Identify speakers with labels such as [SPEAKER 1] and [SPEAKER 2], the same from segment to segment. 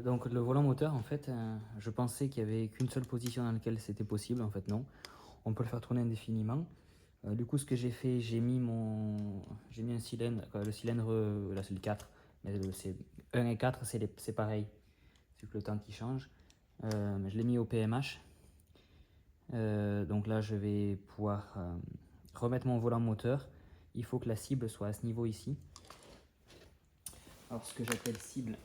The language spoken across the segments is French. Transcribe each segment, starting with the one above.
[SPEAKER 1] Donc le volant moteur, en fait, je pensais qu'il n'y avait qu'une seule position dans laquelle c'était possible. En fait, non. On peut le faire tourner indéfiniment. Du coup, ce que j'ai fait, j'ai mis un cylindre, le cylindre, là c'est le 4, mais c'est 1 et 4, c'est pareil. C'est que le temps qui change. Mais je l'ai mis au PMH. Donc là, je vais pouvoir remettre mon volant moteur. Il faut que la cible soit à ce niveau ici. Alors, ce que j'appelle cible,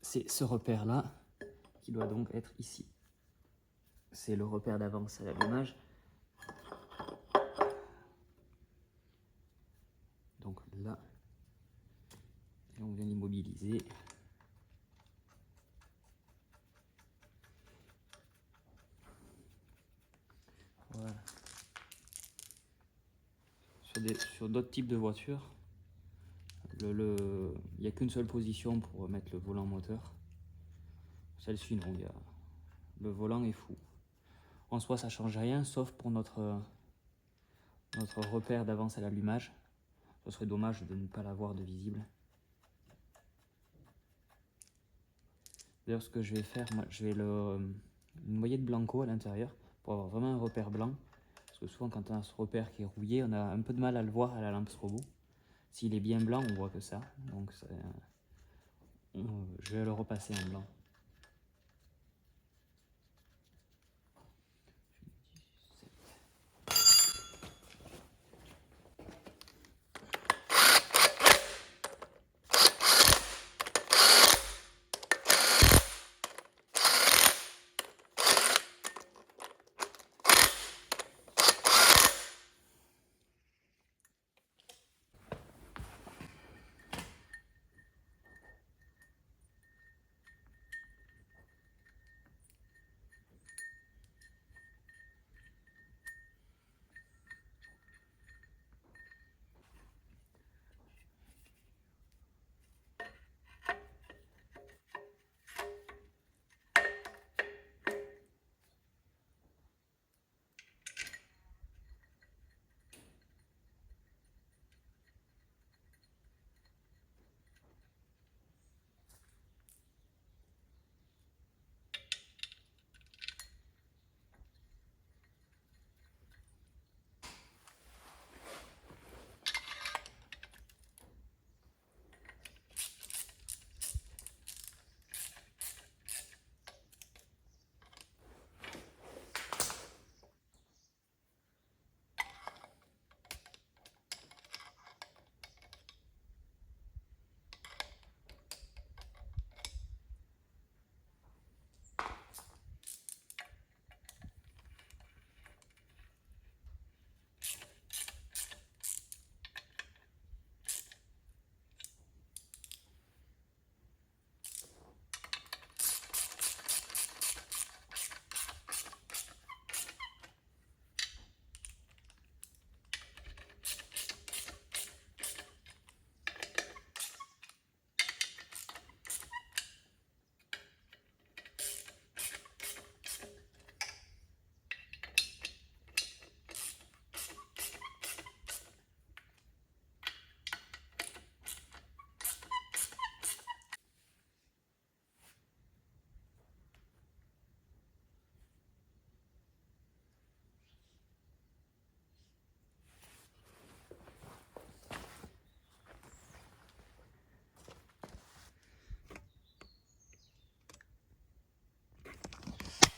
[SPEAKER 1] c'est ce repère-là, qui doit donc être ici. C'est le repère d'avance à l'allumage. Donc là, et on vient l'immobiliser. Voilà. Sur d'autres types de voitures, il n'y a qu'une seule position pour mettre le volant moteur. Celle-ci, non, le volant est fou. En soi, ça ne change rien, sauf pour notre repère d'avance à l'allumage. Ce serait dommage de ne pas l'avoir de visible. D'ailleurs, ce que je vais faire, moi, je vais noyer de blanco à l'intérieur pour avoir vraiment un repère blanc. Parce que souvent, quand on a ce repère qui est rouillé, on a un peu de mal à le voir à la lampe strobo. S'il est bien blanc, on voit que ça. Donc, je vais le repasser en blanc.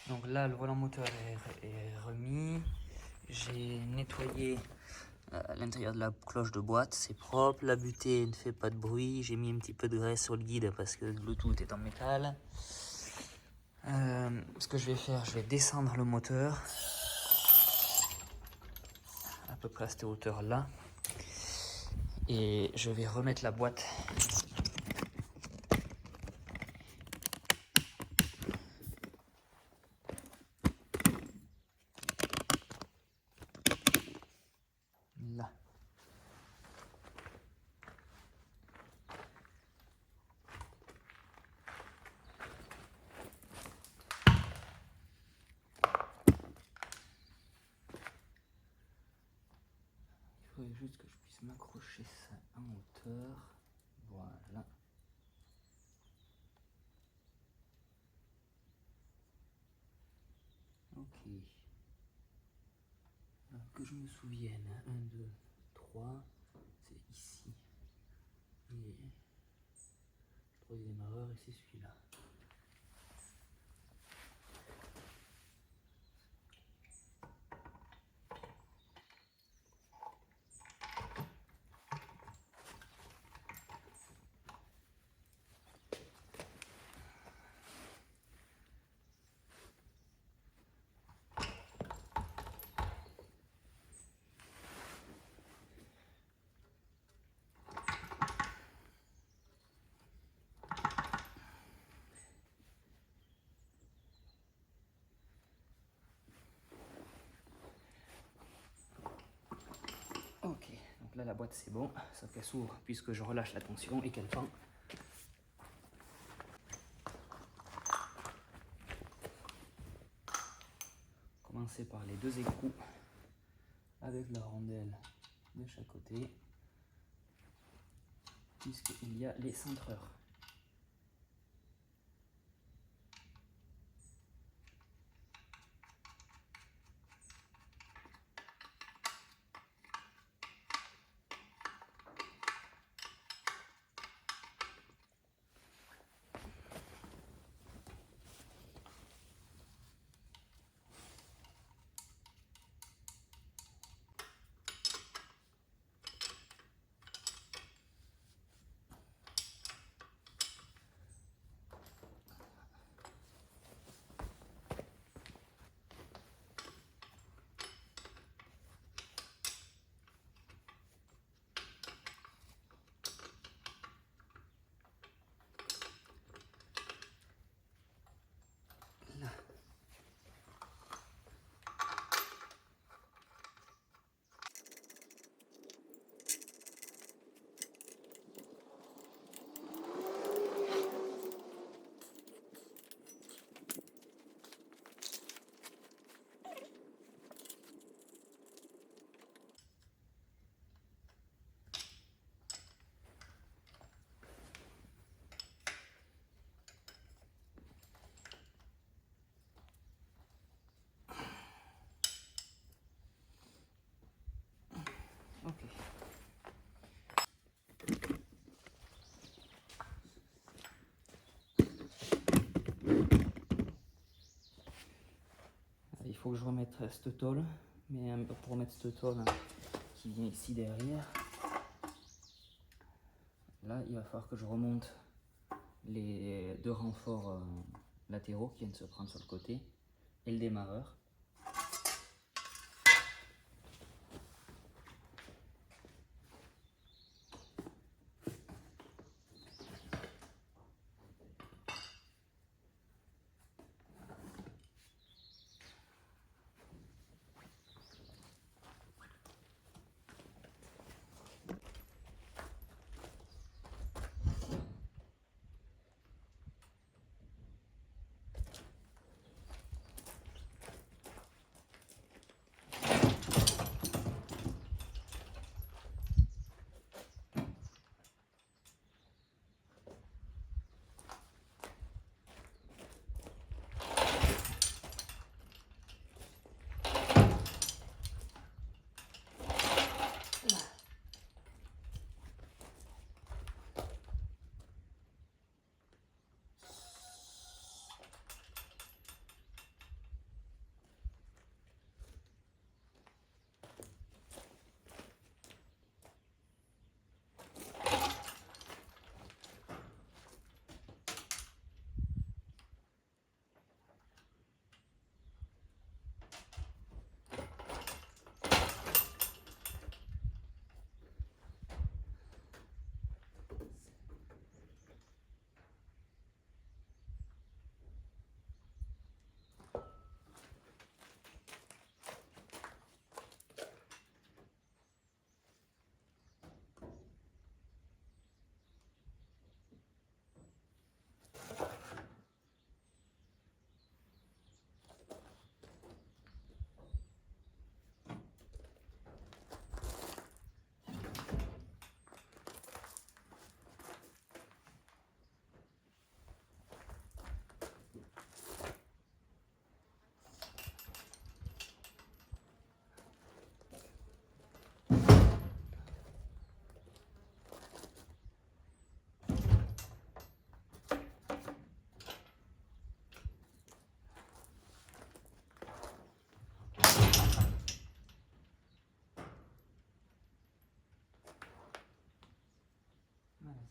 [SPEAKER 1] Donc là, le volant moteur est remis. J'ai nettoyé l'intérieur de la cloche de boîte, c'est propre. La butée ne fait pas de bruit. J'ai mis un petit peu de graisse sur le guide parce que le tout est en métal. Ce que je vais faire, je vais descendre le moteur à peu près à cette hauteur là. Et je vais remettre la boîte. Là. Il faudrait juste que je puisse m'accrocher ça en hauteur. Voilà. Alors que je me souvienne, 1, 2, 3, c'est ici. Et troisième erreur, et c'est celui-là. Ok, donc là la boîte c'est bon, sauf qu'elle s'ouvre puisque je relâche la tension et qu'elle pend. Commencer par les deux écrous avec la rondelle de chaque côté, puisqu'il y a les centreurs. Là. Ok. Il faut que je remette cette tôle, mais pour remettre cette tôle qui vient ici derrière, là il va falloir que je remonte les deux renforts latéraux qui viennent se prendre sur le côté et le démarreur.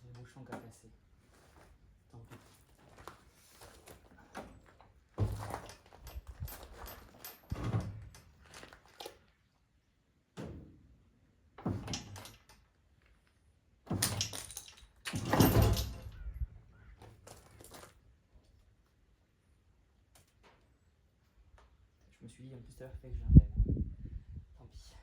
[SPEAKER 1] le bouchon qui a cassé. Tant pis. Je me suis dit en plus tout à l'heure fait que j'enlève. Tant pis.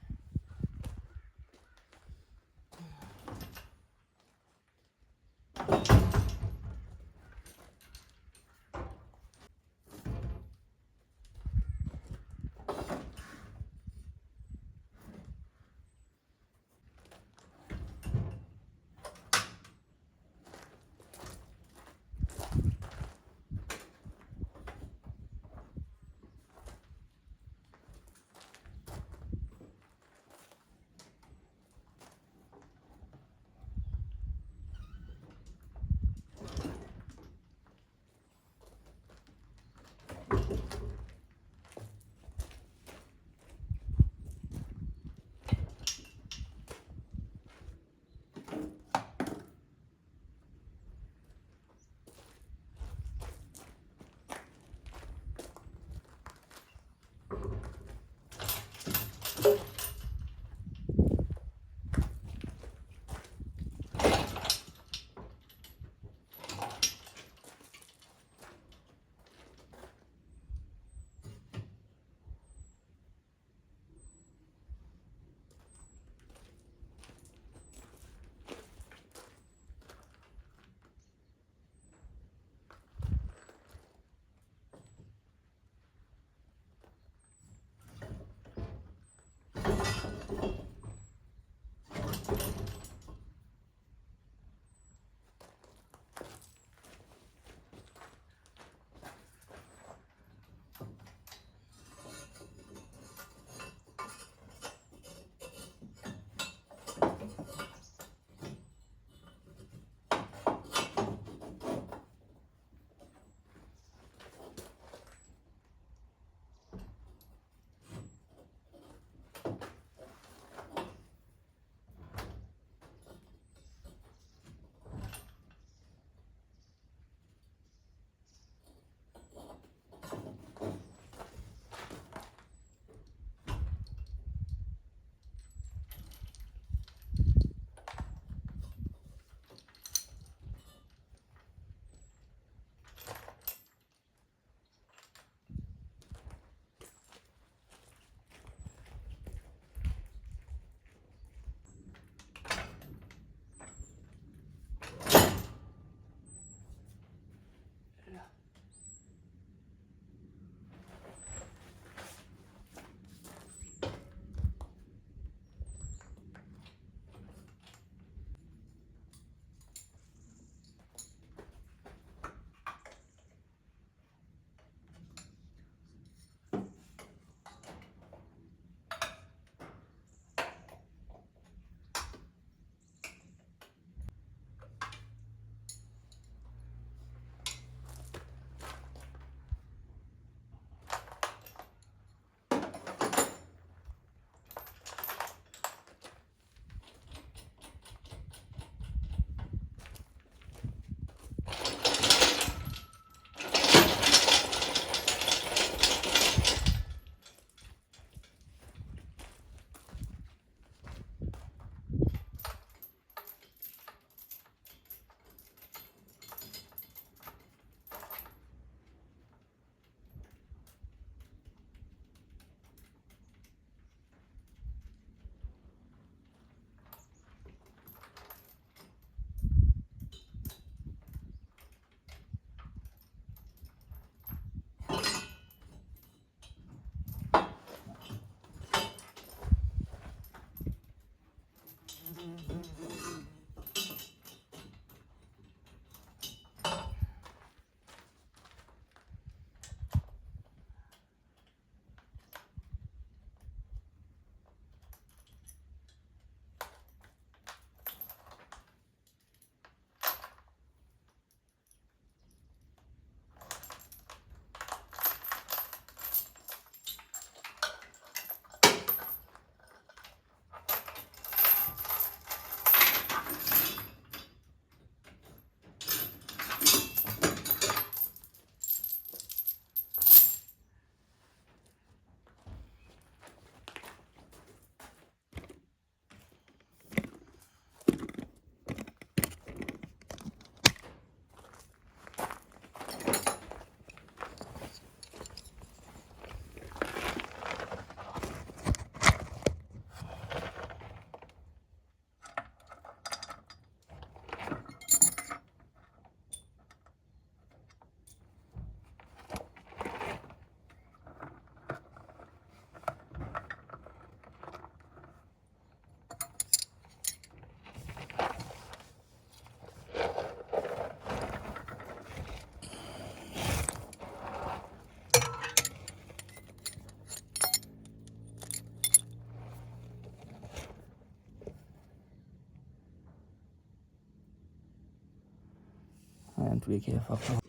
[SPEAKER 1] Ouais, en tous les cas, il va falloir...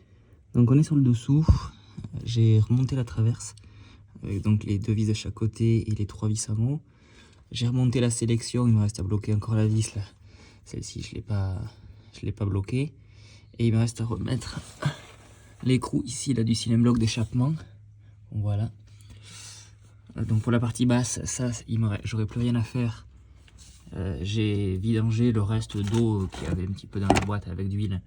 [SPEAKER 1] Donc on est sur le dessous, j'ai remonté la traverse, avec donc les 2 vis de chaque côté et les 3 vis en haut. J'ai remonté la sélection, il me reste à bloquer encore la vis là. Celle-ci, je l'ai pas bloquée. Et il me reste à remettre l'écrou ici là du cylindre bloc d'échappement. Voilà. Donc pour la partie basse, ça, j'aurais plus rien à faire. J'ai vidangé le reste d'eau qu'il y avait un petit peu dans la boîte avec d'huile.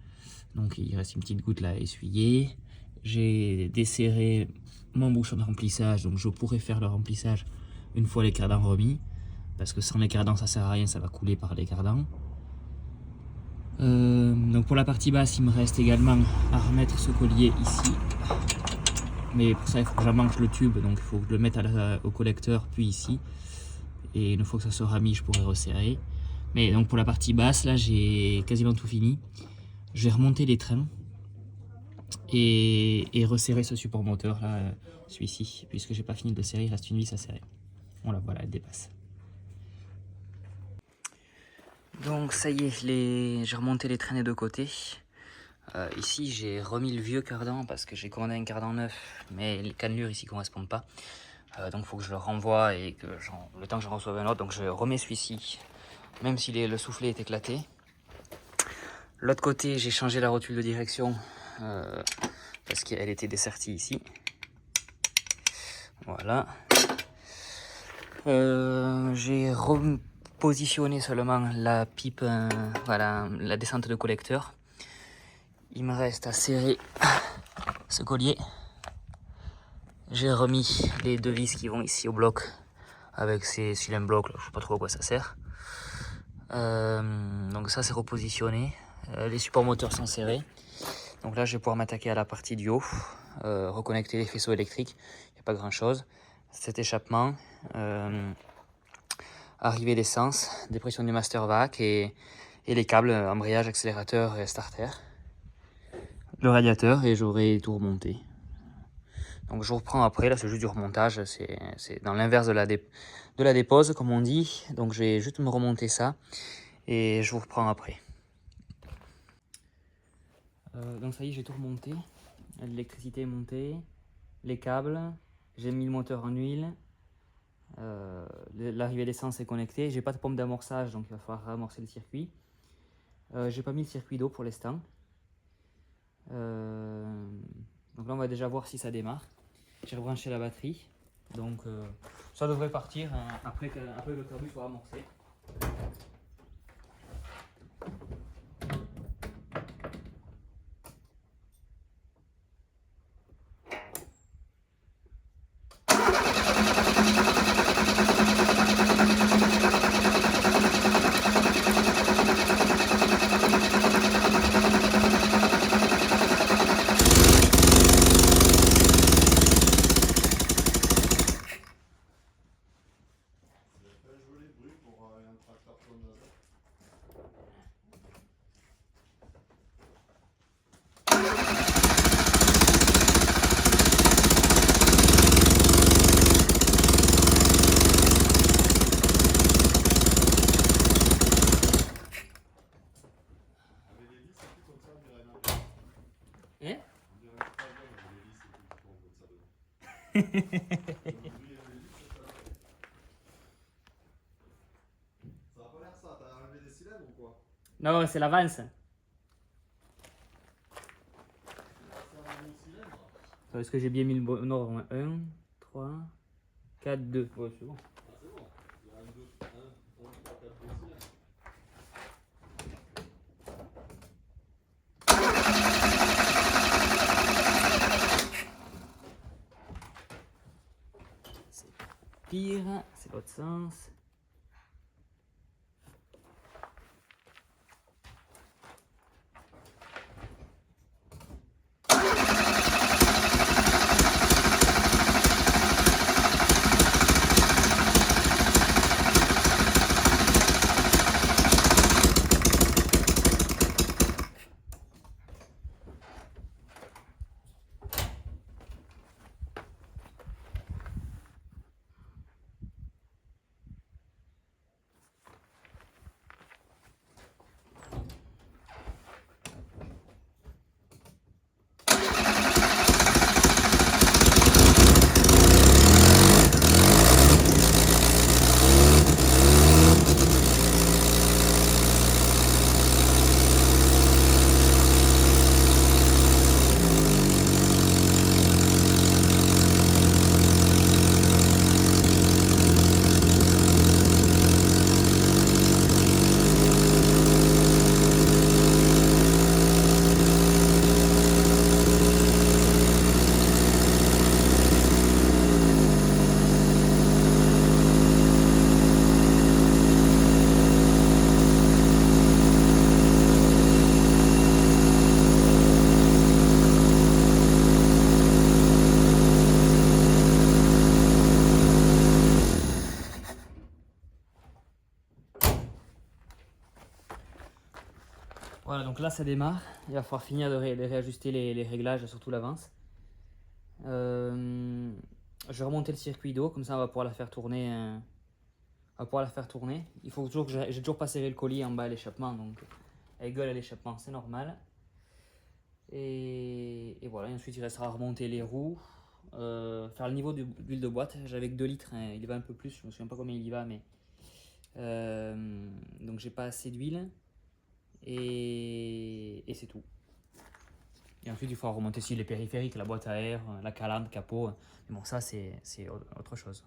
[SPEAKER 1] Donc il reste une petite goutte là à essuyer. J'ai desserré mon bouchon de remplissage, donc je pourrais faire le remplissage une fois les cardans remis. Parce que sans les cardans ça sert à rien, ça va couler par les cardans. Donc pour la partie basse, il me reste également à remettre ce collier ici. Mais pour ça, il faut que j'amanche le tube, donc il faut que je le mette au collecteur, puis ici. Et une fois que ça sera mis, je pourrai resserrer. Mais donc pour la partie basse, là, j'ai quasiment tout fini. Je vais remonter les trains et resserrer ce support moteur, là, celui-ci. Puisque j'ai pas fini de le serrer, il reste une vis à serrer. Voilà, elle dépasse. Donc ça y est, j'ai remonté les traînées de côté. Ici j'ai remis le vieux cardan parce que j'ai commandé un cardan neuf, mais les cannelures ici ne correspondent pas. Donc il faut que je le renvoie et que le temps que j'en reçoive un autre, donc je remets celui-ci, même si le soufflet est éclaté. L'autre côté, j'ai changé la rotule de direction parce qu'elle était dessertie ici. Voilà. J'ai repositionné seulement la pipe, voilà, la descente de collecteur. Il me reste à serrer ce collier. J'ai remis les 2 vis qui vont ici au bloc avec ces cylindres blocs, là, je sais pas trop à quoi ça sert. Donc ça c'est repositionné. Les supports moteurs sont serrés. Donc là je vais pouvoir m'attaquer à la partie du haut, reconnecter les faisceaux électriques. Il n'y a pas grand chose. Cet échappement, arrivée d'essence, dépression du master vac et les câbles embrayage, accélérateur et starter. Le radiateur et j'aurai tout remonté. Donc je vous reprends après, là c'est juste du remontage, c'est dans l'inverse de la dépose comme on dit. Donc je vais juste me remonter ça et je vous reprends après. Donc ça y est, j'ai tout remonté, l'électricité est montée, les câbles, j'ai mis le moteur en huile, l'arrivée d'essence est connectée, j'ai pas de pompe d'amorçage donc il va falloir ramorcer le circuit. J'ai pas mis le circuit d'eau pour l'instant. Donc là on va déjà voir si ça démarre. J'ai rebranché la batterie, donc ça devrait partir après que le carbu soit amorcé. Non, c'est l'avance. Est-ce que j'ai bien mis le bon ordre? 1, 3, 4, 2. Ouais, c'est bon. C'est pire, c'est l'autre sens. Voilà, donc là ça démarre. Il va falloir finir de réajuster les réglages, surtout l'avance. Je vais remonter le circuit d'eau, comme ça on va pouvoir la faire tourner. Il faut toujours que j'ai toujours pas serré le colis en bas à l'échappement, donc elle gueule à l'échappement, c'est normal. Et voilà, et ensuite il restera à remonter les roues, faire le niveau d'huile de boîte. J'avais que 2 litres, hein, il y va un peu plus, je me souviens pas combien il y va, mais donc j'ai pas assez d'huile et c'est tout. Et ensuite il faudra remonter aussi les périphériques, la boîte à air, la calandre, capot. Mais bon, ça c'est autre chose.